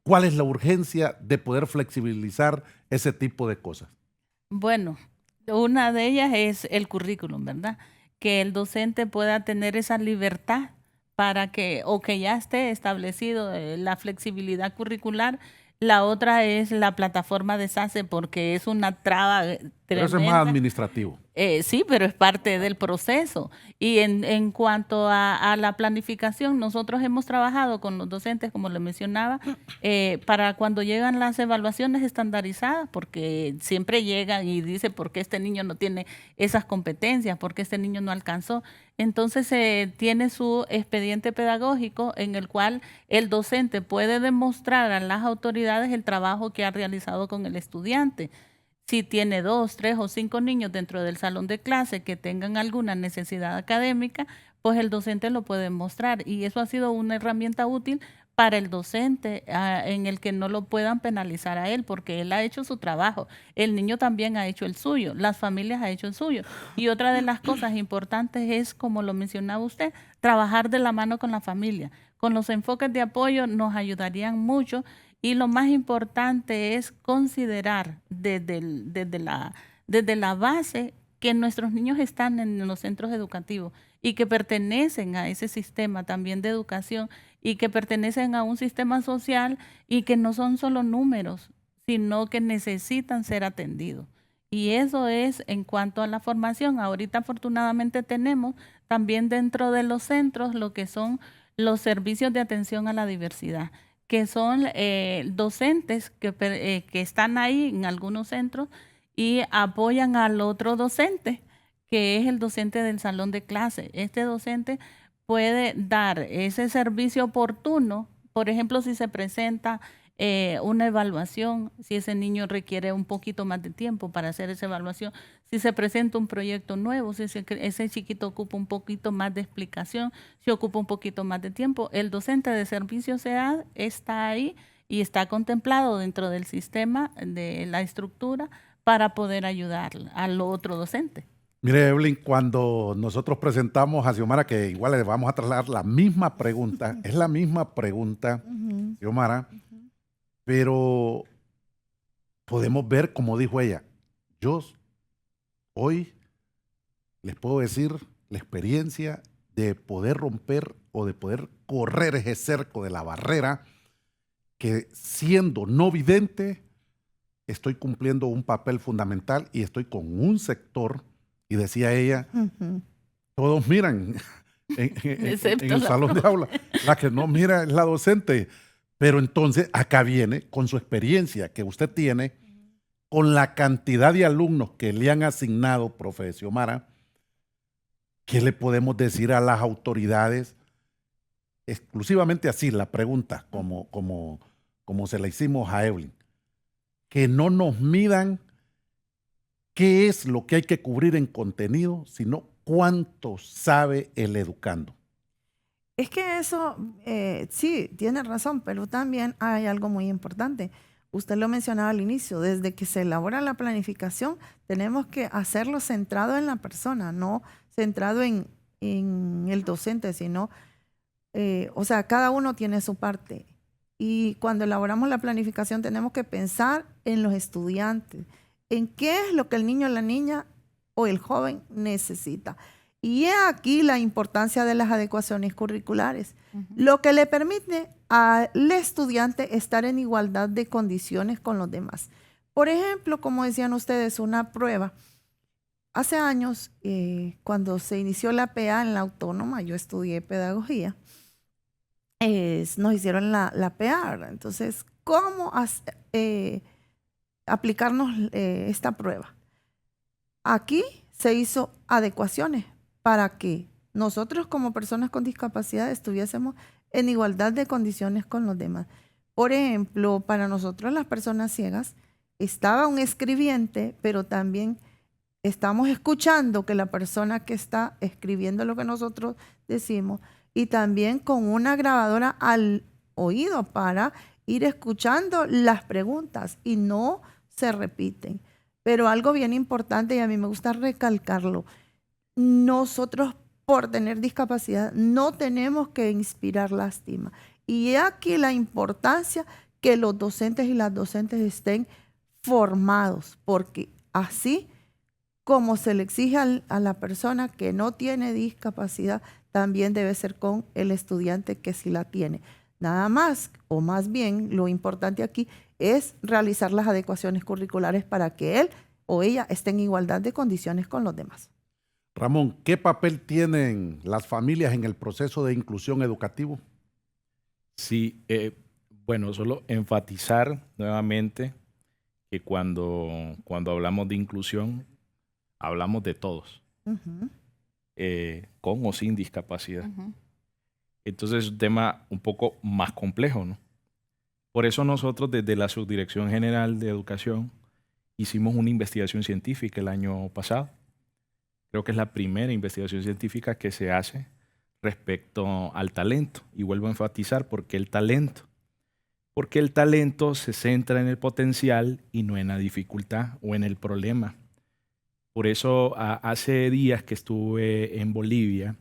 cuál es la urgencia de poder flexibilizar ese tipo de cosas. Bueno, una de ellas es el currículum, ¿verdad? Que el docente pueda tener esa libertad para que, o que ya esté establecido la flexibilidad curricular. La otra es la plataforma de SACE, porque es una traba Pero eso es más tremenda. administrativo. Sí, pero es parte del proceso. Y en cuanto a la planificación, nosotros hemos trabajado con los docentes, como le mencionaba, para cuando llegan las evaluaciones estandarizadas, porque siempre llegan y dicen por qué este niño no tiene esas competencias, por qué este niño no alcanzó. Entonces tiene su expediente pedagógico en el cual el docente puede demostrar a las autoridades el trabajo que ha realizado con el estudiante. Si tiene 2, 3 o 5 niños dentro del salón de clase que tengan alguna necesidad académica, pues el docente lo puede mostrar. Y eso ha sido una herramienta útil para el docente, en el que no lo puedan penalizar a él, porque él ha hecho su trabajo. El niño también ha hecho el suyo, las familias han hecho el suyo. Y otra de las cosas importantes es, como lo mencionaba usted, trabajar de la mano con la familia. Con los enfoques de apoyo nos ayudarían mucho. Y lo más importante es considerar desde la base que nuestros niños están en los centros educativos y que pertenecen a ese sistema también de educación y que pertenecen a un sistema social y que no son solo números, sino que necesitan ser atendidos. Y eso es en cuanto a la formación. Ahorita afortunadamente tenemos también dentro de los centros lo que son los servicios de atención a la diversidad, que son docentes que están ahí en algunos centros y apoyan al otro docente, que es el docente del salón de clase. Este docente puede dar ese servicio oportuno Por ejemplo, si se presenta una evaluación, si ese niño requiere un poquito más de tiempo para hacer esa evaluación, si se presenta un proyecto nuevo, si ese chiquito ocupa un poquito más de explicación, si ocupa un poquito más de tiempo, el docente de servicio SEAD está ahí y está contemplado dentro del sistema de la estructura para poder ayudar al otro docente. Mire, Evelyn, cuando nosotros presentamos a Xiomara, que igual le vamos a trasladar la misma pregunta, es la misma pregunta, Xiomara, pero podemos ver, como dijo ella, yo hoy les puedo decir la experiencia de poder romper o de poder correr ese cerco de la barrera, que siendo no vidente, estoy cumpliendo un papel fundamental y estoy con un sector, y decía ella, todos miran en el salón de aula, la que no mira es la docente. Pero entonces acá viene con su experiencia que usted tiene, con la cantidad de alumnos que le han asignado, profe Xiomara, ¿qué le podemos decir a las autoridades? Exclusivamente así la pregunta, como se la hicimos a Evelyn, que no nos midan qué es lo que hay que cubrir en contenido, sino cuánto sabe el educando. Es que eso, sí, tiene razón, pero también hay algo muy importante. Usted lo mencionaba al inicio, desde que se elabora la planificación, tenemos que hacerlo centrado en la persona, no centrado en el docente, sino, o sea, cada uno tiene su parte. Y cuando elaboramos la planificación tenemos que pensar en los estudiantes, en qué es lo que el niño, la niña o el joven necesita. Y es aquí la importancia de las adecuaciones curriculares, lo que le permite al estudiante estar en igualdad de condiciones con los demás. Por ejemplo, como decían ustedes, una prueba. Hace años, cuando se inició la PA en la autónoma, yo estudié pedagogía, nos hicieron la PA. Entonces, ¿cómo aplicarnos esta prueba? Aquí se hizo adecuaciones para que nosotros como personas con discapacidad estuviésemos en igualdad de condiciones con los demás. Por ejemplo, para nosotros las personas ciegas estaba un escribiente, pero también estamos escuchando que la persona que está escribiendo lo que nosotros decimos, y también con una grabadora al oído para ir escuchando las preguntas y no se repiten. Pero algo bien importante, y a mí me gusta recalcarlo, nosotros por tener discapacidad no tenemos que inspirar lástima. Y aquí la importancia que los docentes y las docentes estén formados, porque así como se le exige a la persona que no tiene discapacidad, también debe ser con el estudiante que sí la tiene. Nada más, o más bien, lo importante aquí es realizar las adecuaciones curriculares para que él o ella esté en igualdad de condiciones con los demás. Ramón, ¿qué papel tienen las familias en el proceso de inclusión educativo? Sí, bueno, solo enfatizar nuevamente que cuando hablamos de inclusión, hablamos de todos, con o sin discapacidad. Entonces es un tema un poco más complejo, ¿no? Por eso nosotros desde la Subdirección General de Educación hicimos una investigación científica el año pasado. Creo que es la primera investigación científica que se hace respecto al talento. Y vuelvo a enfatizar, ¿por qué el talento? Porque el talento se centra en el potencial y no en la dificultad o en el problema. Por eso hace días que estuve en Bolivia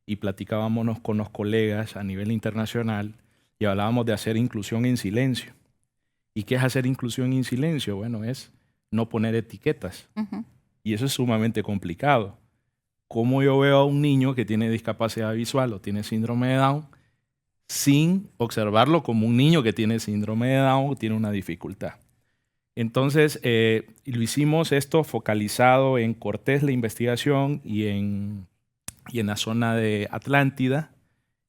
y platicábamos con los colegas a nivel internacional y hablábamos de hacer inclusión en silencio. ¿Y qué es hacer inclusión en silencio? Bueno, es no poner etiquetas. Y eso es sumamente complicado. ¿Cómo yo veo a un niño que tiene discapacidad visual o tiene síndrome de Down sin observarlo como un niño que tiene síndrome de Down o tiene una dificultad? Entonces, lo hicimos esto focalizado en Cortés, la investigación, y en la zona de Atlántida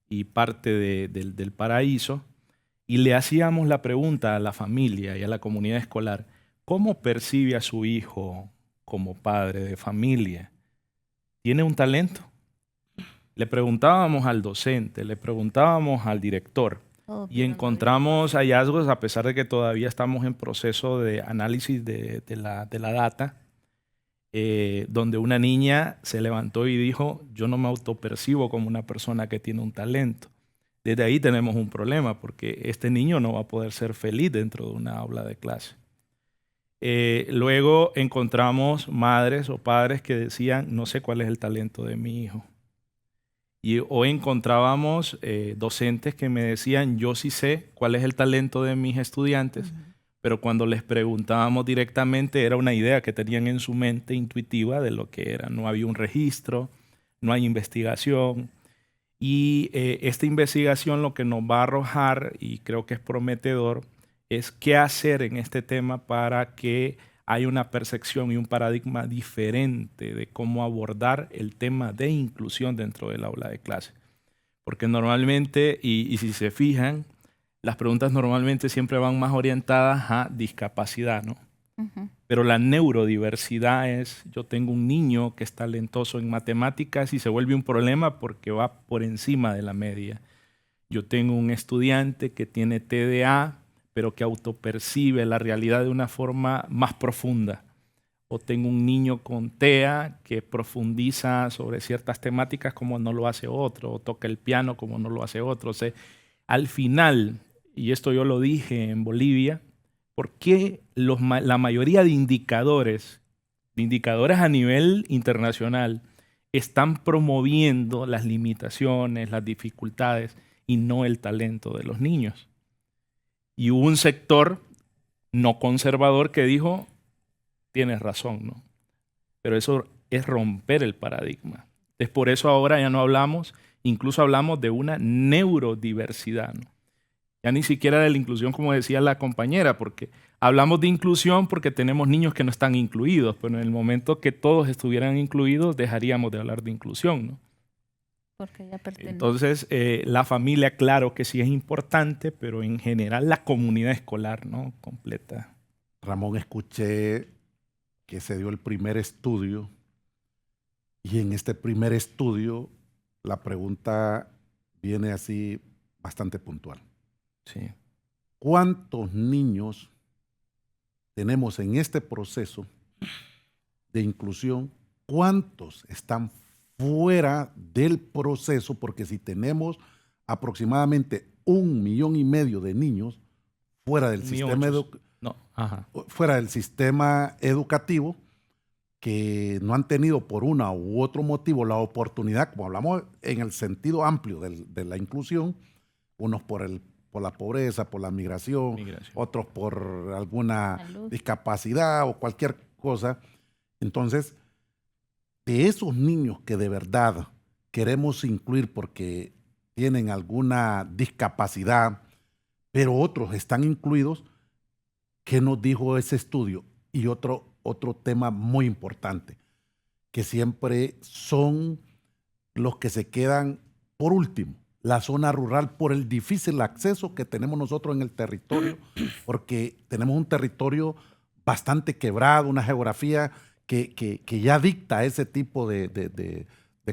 y parte del Paraíso, y le hacíamos la pregunta a la familia y a la comunidad escolar, ¿cómo percibe a su hijo como padre de familia? ¿Tiene un talento? Le preguntábamos al docente, le preguntábamos al director, Y encontramos hallazgos, a pesar de que todavía estamos en proceso de análisis de la data, donde una niña se levantó y dijo, yo no me autopercibo como una persona que tiene un talento. Desde ahí tenemos un problema, porque este niño no va a poder ser feliz dentro de una aula de clase. Luego encontramos madres o padres que decían, no sé cuál es el talento de mi hijo. Y hoy encontrábamos docentes que me decían, yo sí sé cuál es el talento de mis estudiantes, pero cuando les preguntábamos directamente era una idea que tenían en su mente intuitiva de lo que era. No había un registro, no hay investigación. Y esta investigación lo que nos va a arrojar, y creo que es prometedor, es qué hacer en este tema para que haya una percepción y un paradigma diferente de cómo abordar el tema de inclusión dentro del aula de clase. Porque normalmente, y si se fijan, las preguntas normalmente siempre van más orientadas a discapacidad, ¿no? Pero la neurodiversidad es, yo tengo un niño que es talentoso en matemáticas y se vuelve un problema porque va por encima de la media. Yo tengo un estudiante que tiene TDA, pero que autopercibe la realidad de una forma más profunda. O tengo un niño con TEA que profundiza sobre ciertas temáticas como no lo hace otro, o toca el piano como no lo hace otro. O sea, al final, y esto yo lo dije en Bolivia, ¿por qué la mayoría de indicadores a nivel internacional están promoviendo las limitaciones, las dificultades y no el talento de los niños? Y hubo un sector no conservador que dijo, tienes razón, ¿no? Pero eso es romper el paradigma. Entonces, por eso ahora ya no hablamos, incluso hablamos de una neurodiversidad, ¿no? Ya ni siquiera de la inclusión, como decía la compañera, porque hablamos de inclusión porque tenemos niños que no están incluidos, pero en el momento que todos estuvieran incluidos, dejaríamos de hablar de inclusión, ¿no? Porque ya pertenece. Entonces, la familia, claro que sí es importante, pero en general la comunidad escolar, ¿no? Completa. Ramón, escuché que se dio el primer estudio y en este primer estudio la pregunta viene así bastante puntual. Sí. ¿Cuántos niños tenemos en este proceso de inclusión? ¿Cuántos están fuera del proceso? Porque si tenemos aproximadamente 1,5 millones de niños fuera del sistema educativo que no han tenido por una u otro motivo la oportunidad, como hablamos en el sentido amplio de la inclusión, unos por la pobreza, por la migración, otros por alguna discapacidad o cualquier cosa. Entonces, de esos niños que de verdad queremos incluir porque tienen alguna discapacidad, pero otros están incluidos, ¿qué nos dijo ese estudio? Y otro tema muy importante, que siempre son los que se quedan por último, la zona rural, por el difícil acceso que tenemos nosotros en el territorio, porque tenemos un territorio bastante quebrado, una geografía que ya dicta ese tipo de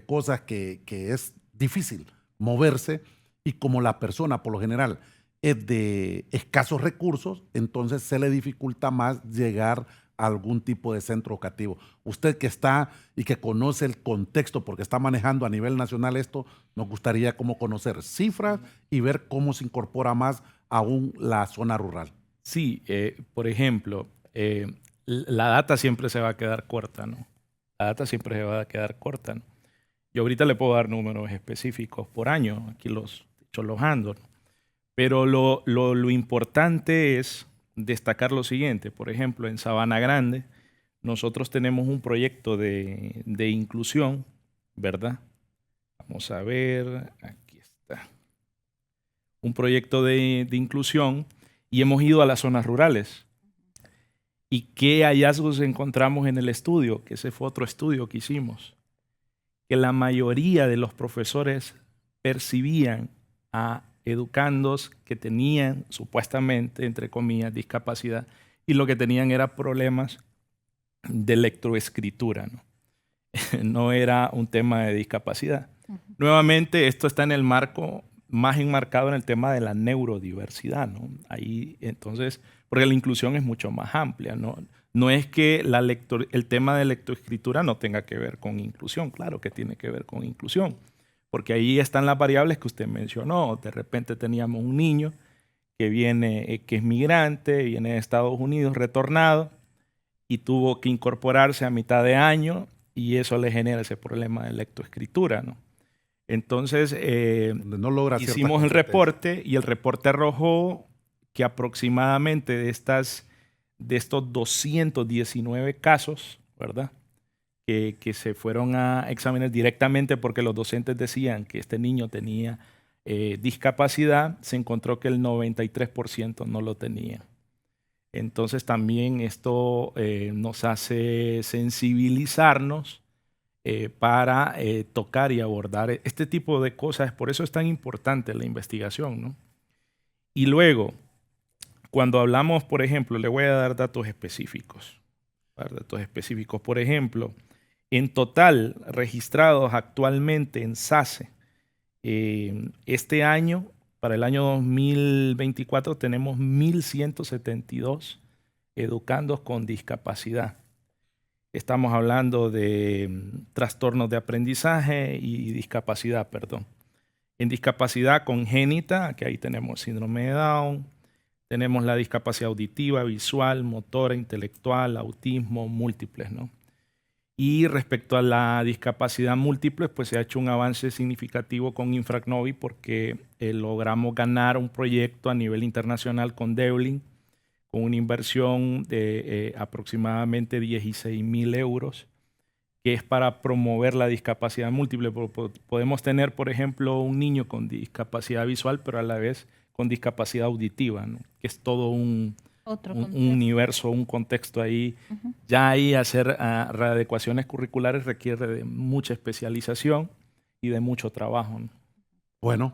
cosas que es difícil moverse, y como la persona por lo general es de escasos recursos, entonces se le dificulta más llegar a algún tipo de centro educativo. Usted que está y que conoce el contexto porque está manejando a nivel nacional esto, nos gustaría como conocer cifras y ver cómo se incorpora más aún la zona rural. Sí, por ejemplo, la data siempre se va a quedar corta, ¿no? La data siempre se va a quedar corta, ¿no? Yo ahorita le puedo dar números específicos por año, aquí los ando, ¿no? Pero lo importante es destacar lo siguiente. Por ejemplo, en Sabana Grande, nosotros tenemos un proyecto de inclusión, ¿verdad? Vamos a ver, aquí está. Un proyecto de inclusión y hemos ido a las zonas rurales. ¿Y qué hallazgos encontramos en el estudio? Que ese fue otro estudio que hicimos. Que la mayoría de los profesores percibían a educandos que tenían supuestamente, entre comillas, discapacidad, y lo que tenían era problemas de lectoescritura, ¿no? No era un tema de discapacidad. Nuevamente, esto está en el marco más enmarcado en el tema de la neurodiversidad, ¿no? Ahí, entonces, porque la inclusión es mucho más amplia, ¿no? No es que el tema de lectoescritura no tenga que ver con inclusión, claro que tiene que ver con inclusión, porque ahí están las variables que usted mencionó. De repente teníamos un niño que es migrante, viene de Estados Unidos, retornado, y tuvo que incorporarse a mitad de año, y eso le genera ese problema de lectoescritura, ¿no? Entonces, Donde no logra ciertas hicimos el competencias. reporte, y el reporte arrojó que aproximadamente de estos 219 casos, ¿verdad?, que se fueron a examinar directamente porque los docentes decían que este niño tenía discapacidad, se encontró que el 93% no lo tenía. Entonces también esto nos hace sensibilizarnos para tocar y abordar este tipo de cosas. Por eso es tan importante la investigación, ¿no? Y luego, cuando hablamos, por ejemplo, le voy a dar datos específicos. Por ejemplo, en total registrados actualmente en SACE, este año, para el año 2024, tenemos 1.172 educandos con discapacidad. Estamos hablando de trastornos de aprendizaje y discapacidad, perdón. En discapacidad congénita, que ahí tenemos síndrome de Down, tenemos la discapacidad auditiva, visual, motora, intelectual, autismo, múltiples, ¿no? Y respecto a la discapacidad múltiple, pues se ha hecho un avance significativo con Infracnovi porque logramos ganar un proyecto a nivel internacional con Devlin, con una inversión de aproximadamente 16.000 euros, que es para promover la discapacidad múltiple. Podemos tener, por ejemplo, un niño con discapacidad visual, pero a la vez con discapacidad auditiva, ¿no? Que es todo un universo, un contexto ahí. Ya ahí hacer readecuaciones curriculares requiere de mucha especialización y de mucho trabajo, ¿no? Bueno,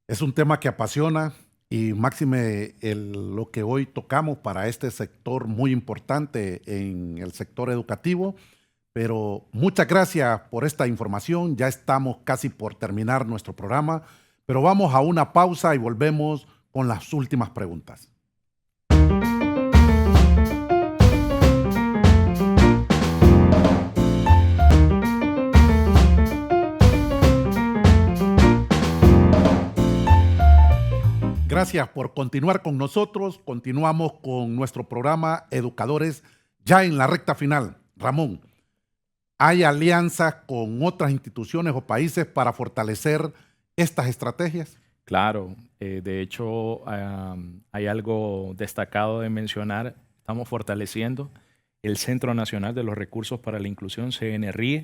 es un tema que apasiona y máxime lo que hoy tocamos para este sector muy importante en el sector educativo. Pero muchas gracias por esta información. Ya estamos casi por terminar nuestro programa, pero vamos a una pausa y volvemos con las últimas preguntas. Gracias por continuar con nosotros. Continuamos con nuestro programa Educadores ya en la recta final. Ramón, ¿hay alianzas con otras instituciones o países para fortalecer estas estrategias? Claro, de hecho hay algo destacado de mencionar. Estamos fortaleciendo el Centro Nacional de los Recursos para la Inclusión, CNRIE,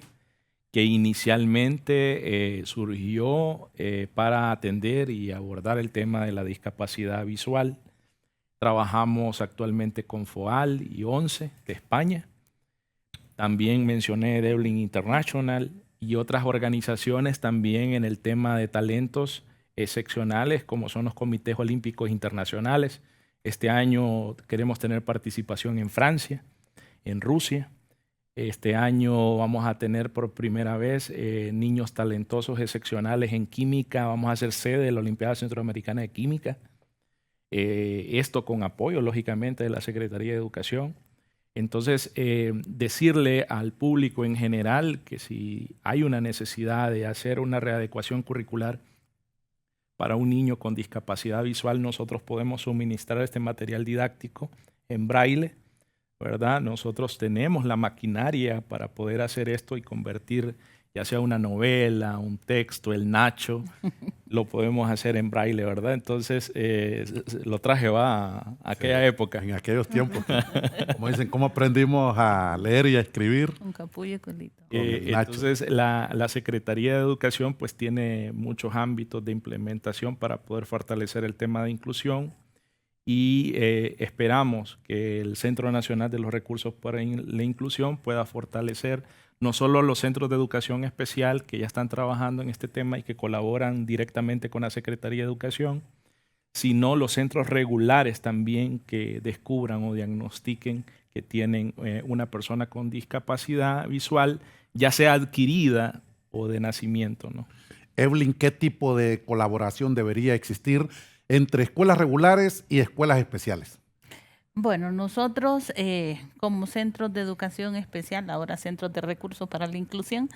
que inicialmente surgió para atender y abordar el tema de la discapacidad visual. Trabajamos actualmente con FOAL y ONCE de España. También mencioné Devlin International y otras organizaciones también en el tema de talentos excepcionales, como son los comités olímpicos internacionales. Este año queremos tener participación en Francia, en Rusia. Este año vamos a tener por primera vez niños talentosos excepcionales en química. Vamos a ser sede de la Olimpiada Centroamericana de Química. Esto con apoyo, lógicamente, de la Secretaría de Educación. Entonces, decirle al público en general que si hay una necesidad de hacer una readecuación curricular para un niño con discapacidad visual, nosotros podemos suministrar este material didáctico en braille, ¿verdad? Nosotros tenemos la maquinaria para poder hacer esto y convertir ya sea una novela, un texto, el Nacho, lo podemos hacer en braille, ¿verdad? Entonces, lo traje a aquella época. En aquellos tiempos, como dicen, ¿cómo aprendimos a leer y a escribir? Con capullo y colito. Entonces, la Secretaría de Educación pues tiene muchos ámbitos de implementación para poder fortalecer el tema de inclusión y esperamos que el Centro Nacional de los Recursos para la Inclusión pueda fortalecer no solo los centros de educación especial que ya están trabajando en este tema y que colaboran directamente con la Secretaría de Educación, sino los centros regulares también que descubran o diagnostiquen que tienen una persona con discapacidad visual, ya sea adquirida o de nacimiento, ¿no? Evelyn, ¿qué tipo de colaboración debería existir entre escuelas regulares y escuelas especiales? Bueno, nosotros como centros de educación especial, ahora centros de recursos para la inclusión,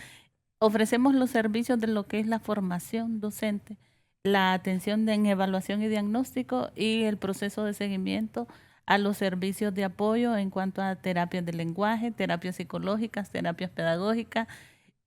ofrecemos los servicios de lo que es la formación docente, la atención en evaluación y diagnóstico y el proceso de seguimiento a los servicios de apoyo en cuanto a terapias de lenguaje, terapias psicológicas, terapias pedagógicas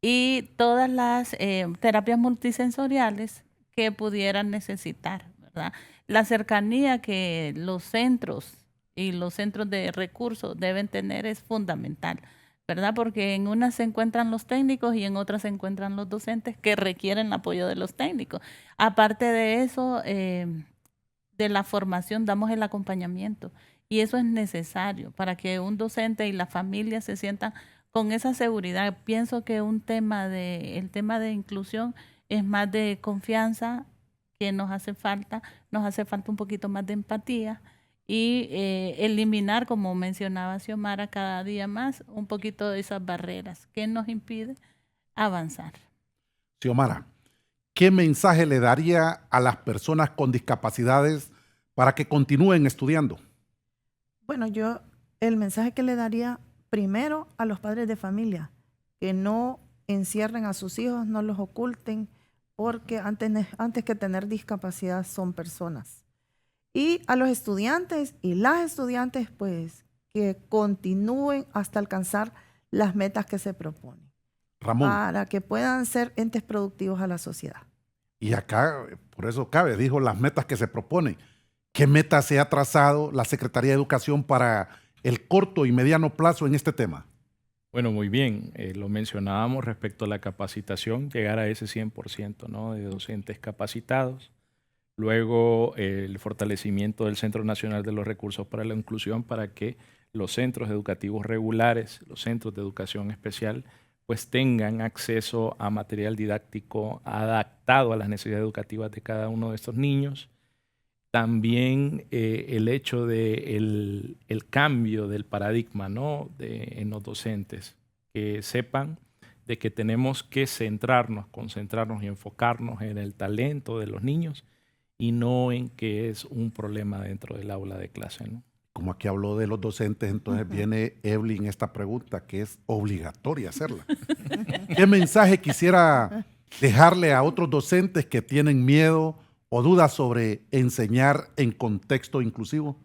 y todas las terapias multisensoriales que pudieran necesitar, ¿verdad? La cercanía que los centros y los centros de recursos deben tener es fundamental, ¿verdad? Porque en unas se encuentran los técnicos y en otras se encuentran los docentes que requieren el apoyo de los técnicos. Aparte de eso, de la formación damos el acompañamiento y eso es necesario para que un docente y la familia se sientan con esa seguridad. Pienso que el tema de inclusión es más de confianza que nos hace falta un poquito más de empatía y eliminar, como mencionaba Xiomara, cada día más un poquito de esas barreras que nos impiden avanzar. Xiomara, ¿qué mensaje le daría a las personas con discapacidades para que continúen estudiando? Bueno, yo el mensaje que le daría primero a los padres de familia, que no encierren a sus hijos, no los oculten, porque antes que tener discapacidad son personas. Y a los estudiantes y las estudiantes, pues, que continúen hasta alcanzar las metas que se proponen. Ramón. Para que puedan ser entes productivos a la sociedad. Y acá, por eso cabe, dijo las metas que se proponen. ¿Qué metas se ha trazado la Secretaría de Educación para el corto y mediano plazo en este tema? Bueno, muy bien. Lo mencionábamos respecto a la capacitación, llegar a ese 100%, ¿no? De docentes capacitados. Luego, el fortalecimiento del Centro Nacional de los Recursos para la Inclusión para que los centros educativos regulares, los centros de educación especial, pues tengan acceso a material didáctico adaptado a las necesidades educativas de cada uno de estos niños. También el hecho de el cambio del paradigma, ¿no? En los docentes, que sepan de que tenemos que concentrarnos y enfocarnos en el talento de los niños y no en que es un problema dentro del aula de clase, ¿no? Como aquí habló de los docentes, entonces viene Evelyn esta pregunta que es obligatoria hacerla. ¿Qué mensaje quisiera dejarle a otros docentes que tienen miedo o dudas sobre enseñar en contexto inclusivo?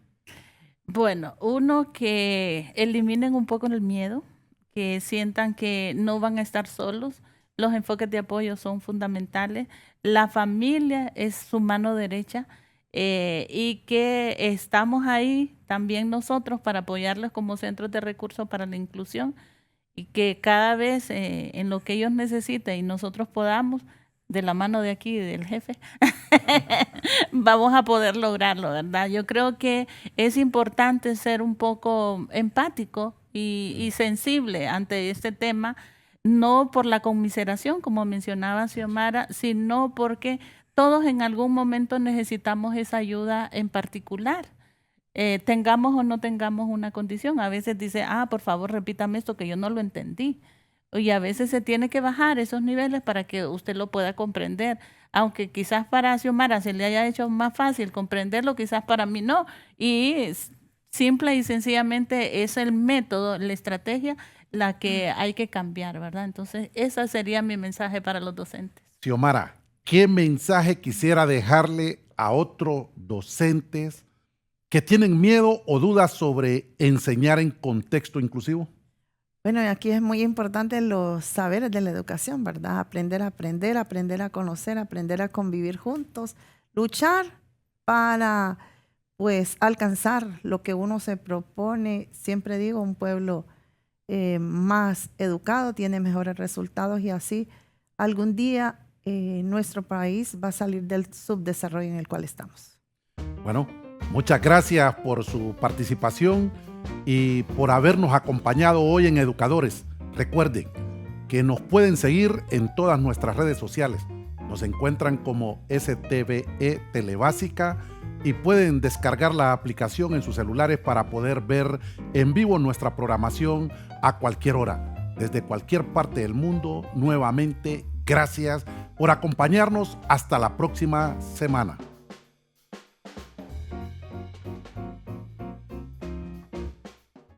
Bueno, uno, que eliminen un poco el miedo, que sientan que no van a estar solos. Los enfoques de apoyo son fundamentales. La familia es su mano derecha y que estamos ahí también nosotros para apoyarlos como centros de recursos para la inclusión y que cada vez en lo que ellos necesiten y nosotros podamos, de la mano de aquí del jefe, vamos a poder lograrlo, ¿verdad? Yo creo que es importante ser un poco empático y sensible ante este tema, no por la conmiseración, como mencionaba Xiomara, sino porque todos en algún momento necesitamos esa ayuda en particular. Tengamos o no tengamos una condición. A veces dice, por favor, repítame esto que yo no lo entendí. Y a veces se tiene que bajar esos niveles para que usted lo pueda comprender. Aunque quizás para Xiomara se le haya hecho más fácil comprenderlo, quizás para mí no. Y simple y sencillamente es el método, la estrategia, la que hay que cambiar, ¿verdad? Entonces, ese sería mi mensaje para los docentes. Xiomara, ¿qué mensaje quisiera dejarle a otros docentes que tienen miedo o dudas sobre enseñar en contexto inclusivo? Bueno, y aquí es muy importante los saberes de la educación, ¿verdad? Aprender a aprender, aprender a conocer, aprender a convivir juntos, luchar para, pues, alcanzar lo que uno se propone. Siempre digo, un pueblo más educado tiene mejores resultados y así algún día nuestro país va a salir del subdesarrollo en el cual estamos. Bueno, muchas gracias por su participación y por habernos acompañado hoy en Educadores. Recuerden que nos pueden seguir en todas nuestras redes sociales. Nos encuentran como STVE Telebásica y pueden descargar la aplicación en sus celulares para poder ver en vivo nuestra programación a cualquier hora. Desde cualquier parte del mundo, nuevamente, Gracias por acompañarnos. Hasta la próxima semana.